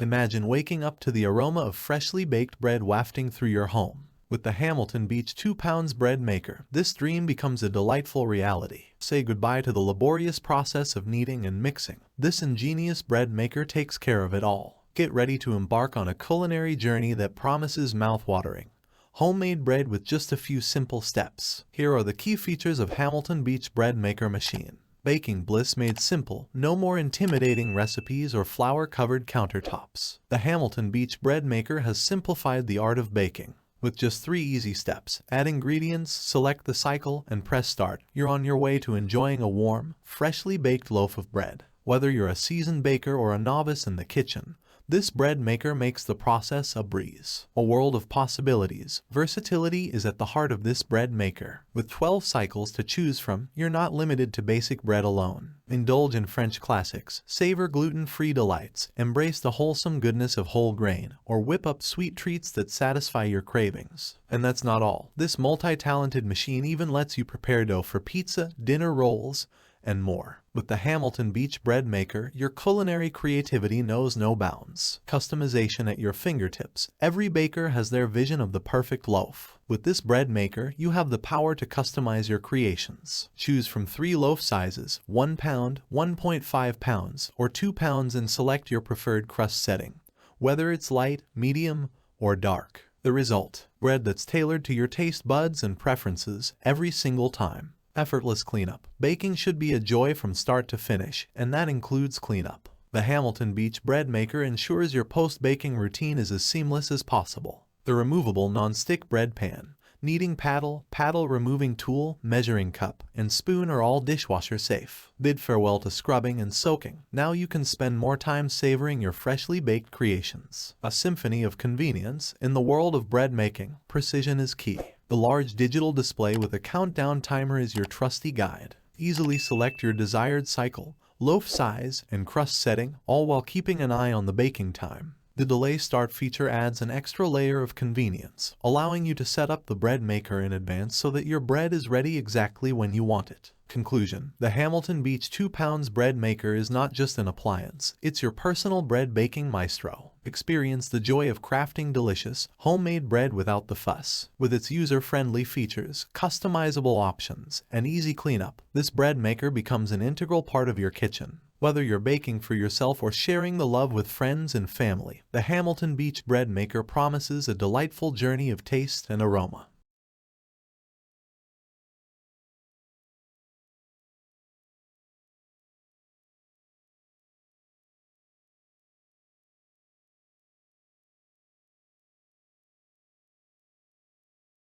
Imagine waking up to the aroma of freshly baked bread wafting through your home. With the Hamilton Beach 2 pounds bread maker, this dream becomes a delightful reality. Say goodbye to the laborious process of kneading and mixing. This ingenious bread maker takes care of it all. Get ready to embark on a culinary journey that promises mouth-watering homemade bread with just a few simple steps. Here are the key features of Hamilton Beach bread maker machine. Baking Bliss made simple, no more intimidating recipes or flour-covered countertops. The Hamilton Beach bread maker has simplified the art of baking. With just 3 easy steps, add ingredients, select the cycle, and press start, you're on your way to enjoying a warm, freshly baked loaf of bread. Whether you're a seasoned baker or a novice in the kitchen, this bread maker makes the process a breeze. A world of possibilities. Versatility is at the heart of this bread maker. With 12 cycles to choose from, you're not limited to basic bread alone. Indulge in French classics, savor gluten-free delights, embrace the wholesome goodness of whole grain, or whip up sweet treats that satisfy your cravings. And that's not all. This multi-talented machine even lets you prepare dough for pizza, dinner rolls, and more. With the Hamilton Beach bread maker, your culinary creativity knows no bounds. Customization at your fingertips. Every baker has their vision of the perfect loaf. With this bread maker, you have the power to customize your creations. Choose from 3 loaf sizes, 1 pound, 1.5 pounds, or 2 pounds, and select your preferred crust setting, whether it's light, medium, or dark. The result: bread that's tailored to your taste buds and preferences every single time. Effortless cleanup. Baking should be a joy from start to finish, and that includes cleanup. The Hamilton Beach bread maker ensures your post-baking routine is as seamless as possible. The removable non-stick bread pan, kneading paddle, paddle removing tool, measuring cup, and spoon are all dishwasher safe. Bid farewell to scrubbing and soaking. Now you can spend more time savoring your freshly baked creations. A symphony of convenience. In the world of bread making, precision is key. The large digital display with a countdown timer is your trusty guide. Easily select your desired cycle, loaf size, and crust setting, all while keeping an eye on the baking time. The Delay Start feature adds an extra layer of convenience, allowing you to set up the bread maker in advance so that your bread is ready exactly when you want it. Conclusion: the Hamilton Beach 2 pounds bread maker is not just an appliance, it's your personal bread baking maestro. Experience the joy of crafting delicious, homemade bread without the fuss. With its user-friendly features, customizable options, and easy cleanup, this bread maker becomes an integral part of your kitchen. Whether you're baking for yourself or sharing the love with friends and family, the Hamilton Beach bread maker promises a delightful journey of taste and aroma.